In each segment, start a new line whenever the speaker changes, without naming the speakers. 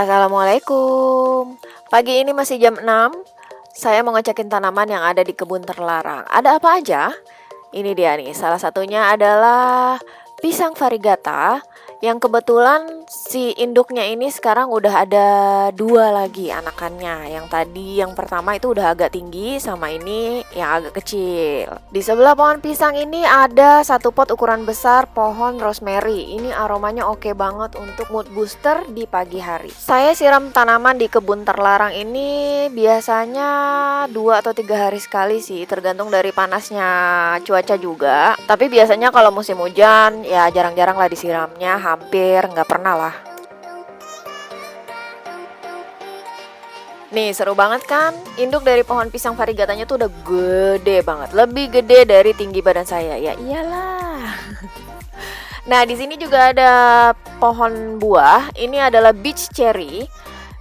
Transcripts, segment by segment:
Assalamualaikum. Pagi ini masih jam 6. Saya mau ngecekin tanaman yang ada di kebun terlarang. Ada apa aja? Ini dia nih, salah satunya adalah pisang variegata yang kebetulan si induknya ini sekarang udah ada 2 lagi anakannya. Yang tadi yang pertama itu udah agak tinggi, sama ini yang agak kecil. Di sebelah pohon pisang ini ada 1 pot ukuran besar pohon rosemary. Ini aromanya oke banget untuk mood booster di pagi hari. Saya siram tanaman di kebun terlarang ini biasanya 2 atau 3 hari sekali sih, tergantung dari panasnya cuaca juga. Tapi biasanya kalau musim hujan ya jarang-jarang lah disiramnya, hampir nggak pernah lah. Nih seru banget kan? Induk dari pohon pisang variegatanya tuh udah gede banget, lebih gede dari tinggi badan saya. Ya iyalah. Nah di sini juga ada pohon buah. Ini adalah beach cherry.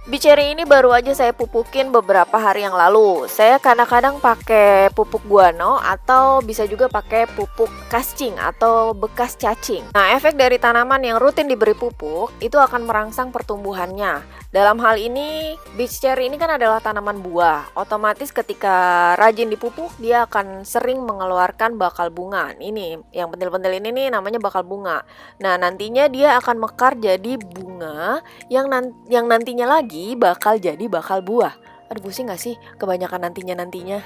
Beach cherry ini baru aja saya pupukin beberapa hari yang lalu. Saya kadang-kadang pakai pupuk guano atau bisa juga pakai pupuk kascing atau bekas cacing. Nah, efek dari tanaman yang rutin diberi pupuk itu akan merangsang pertumbuhannya. Dalam hal ini, beach cherry ini kan adalah tanaman buah. Otomatis ketika rajin dipupuk, dia akan sering mengeluarkan bakal bunga. Ini yang pentil-pentil ini nih namanya bakal bunga. Nah, nantinya dia akan mekar jadi bunga yang nantinya lagi bakal jadi bakal buah. Aduh pusing gak sih kebanyakan nantinya.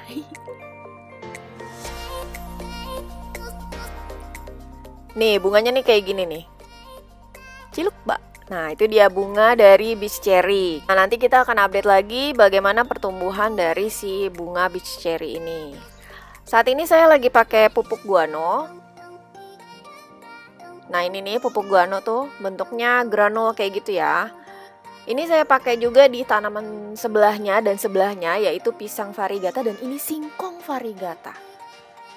Nih bunganya nih kayak gini nih. Ciluk mbak. Nah itu dia bunga dari beach cherry. Nah nanti kita akan update lagi bagaimana pertumbuhan dari si bunga beach cherry ini. Saat ini saya lagi pakai pupuk guano. Nah ini nih pupuk guano tuh bentuknya granul kayak gitu ya. Ini saya pakai juga di tanaman sebelahnya dan sebelahnya, yaitu pisang variegata dan ini singkong variegata.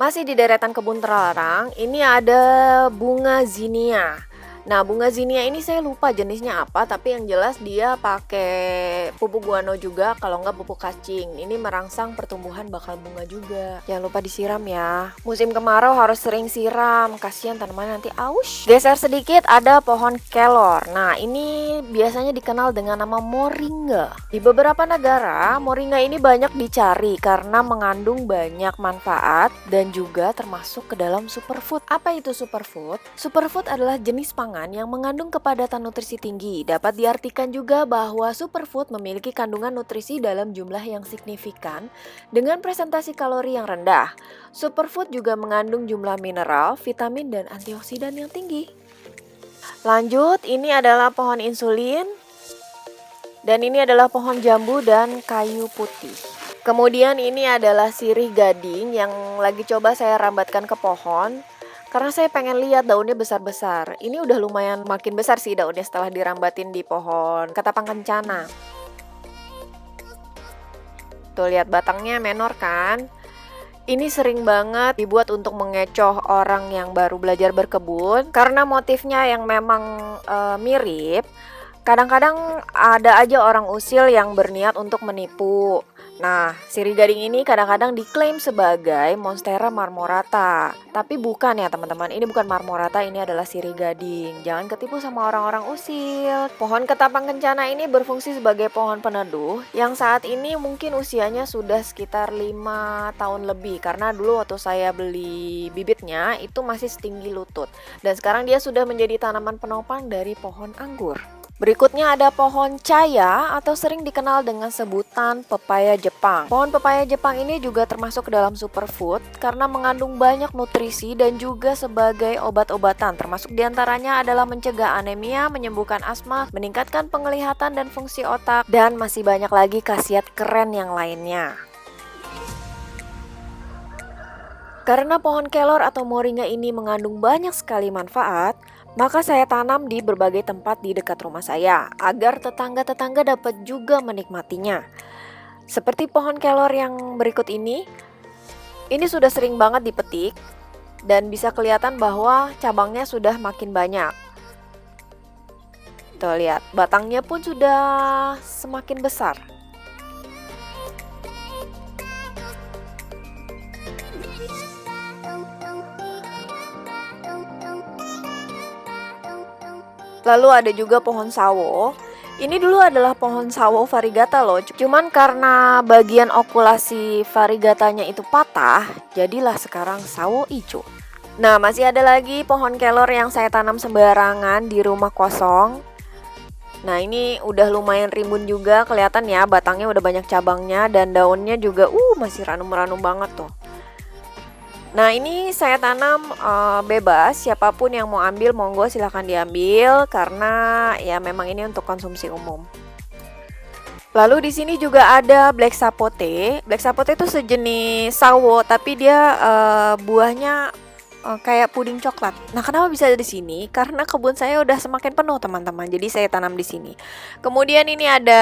Masih di deretan kebun terlarang, ini ada bunga zinnia. Nah bunga zinnia ini saya lupa jenisnya apa, tapi yang jelas dia pakai pupuk guano juga, kalau nggak pupuk kacing. Ini merangsang pertumbuhan bakal bunga juga. Jangan lupa disiram ya. Musim kemarau harus sering siram, kasihan tanaman nanti aus. Geser sedikit ada pohon kelor. Nah ini biasanya dikenal dengan nama moringa. Di beberapa negara moringa ini banyak dicari karena mengandung banyak manfaat dan juga termasuk ke dalam superfood. Apa itu superfood? Superfood adalah jenis pangan yang mengandung kepadatan nutrisi tinggi. Dapat diartikan juga bahwa superfood memiliki kandungan nutrisi dalam jumlah yang signifikan dengan presentasi kalori yang rendah. Superfood juga mengandung jumlah mineral, vitamin, dan antioksidan yang tinggi. Lanjut, ini adalah pohon insulin. Dan ini adalah pohon jambu dan kayu putih. Kemudian ini adalah sirih gading yang lagi coba saya rambatkan ke pohon. Karena saya pengen lihat daunnya besar-besar. Ini udah lumayan makin besar sih daunnya setelah dirambatin di pohon ketapang kencana. Tuh lihat batangnya menor kan? Ini sering banget dibuat untuk mengecoh orang yang baru belajar berkebun. Karena motifnya yang memang mirip. Kadang-kadang ada aja orang usil yang berniat untuk menipu. Nah, sirih gading ini kadang-kadang diklaim sebagai Monstera marmorata. Tapi bukan ya teman-teman, ini bukan marmorata, ini adalah sirih gading. Jangan ketipu sama orang-orang usil. Pohon ketapang kencana ini berfungsi sebagai pohon peneduh yang saat ini mungkin usianya sudah sekitar 5 tahun lebih. Karena dulu waktu saya beli bibitnya itu masih setinggi lutut. Dan sekarang dia sudah menjadi tanaman penopang dari pohon anggur. Berikutnya ada pohon caya atau sering dikenal dengan sebutan pepaya Jepang. Pohon pepaya Jepang ini juga termasuk ke dalam superfood karena mengandung banyak nutrisi dan juga sebagai obat-obatan. Termasuk diantaranya adalah mencegah anemia, menyembuhkan asma, meningkatkan penglihatan dan fungsi otak, dan masih banyak lagi khasiat keren yang lainnya. Karena pohon kelor atau moringa ini mengandung banyak sekali manfaat, maka saya tanam di berbagai tempat di dekat rumah saya agar tetangga-tetangga dapat juga menikmatinya. Seperti pohon kelor yang berikut ini sudah sering banget dipetik dan bisa kelihatan bahwa cabangnya sudah makin banyak. Tuh lihat, batangnya pun sudah semakin besar. Lalu ada juga pohon sawo. Ini dulu adalah pohon sawo variegata loh. Cuman karena bagian okulasi variegatanya itu patah, jadilah sekarang sawo ijo. Nah, masih ada lagi pohon kelor yang saya tanam sembarangan di rumah kosong. Nah, ini udah lumayan rimbun juga, kelihatan ya batangnya udah banyak cabangnya dan daunnya juga masih ranum-ranum banget tuh. Nah, ini saya tanam bebas, siapapun yang mau ambil monggo silahkan diambil karena ya memang ini untuk konsumsi umum. Lalu di sini juga ada black sapote. Black sapote itu sejenis sawo tapi dia buahnya kayak puding coklat. Nah, kenapa bisa ada di sini? Karena kebun saya udah semakin penuh, teman-teman. Jadi saya tanam di sini. Kemudian ini ada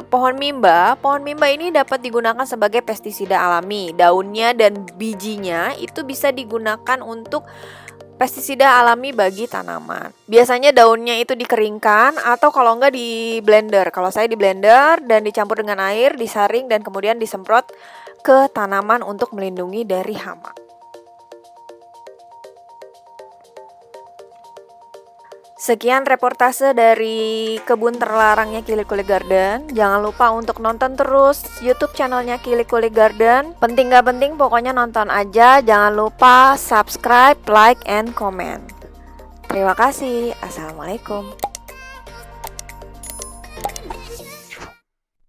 pohon mimba. Pohon mimba ini dapat digunakan sebagai pestisida alami. Daunnya dan bijinya itu bisa digunakan untuk pestisida alami bagi tanaman. Biasanya daunnya itu dikeringkan atau kalau enggak di blender. Kalau saya di blender dan dicampur dengan air, disaring dan kemudian disemprot ke tanaman untuk melindungi dari hama. Sekian reportase dari kebun terlarangnya Kili Kuli Garden. Jangan lupa untuk nonton terus YouTube channelnya Kili Kuli Garden. Penting gak penting, pokoknya nonton aja. Jangan lupa subscribe, like, and comment. Terima kasih. Assalamualaikum.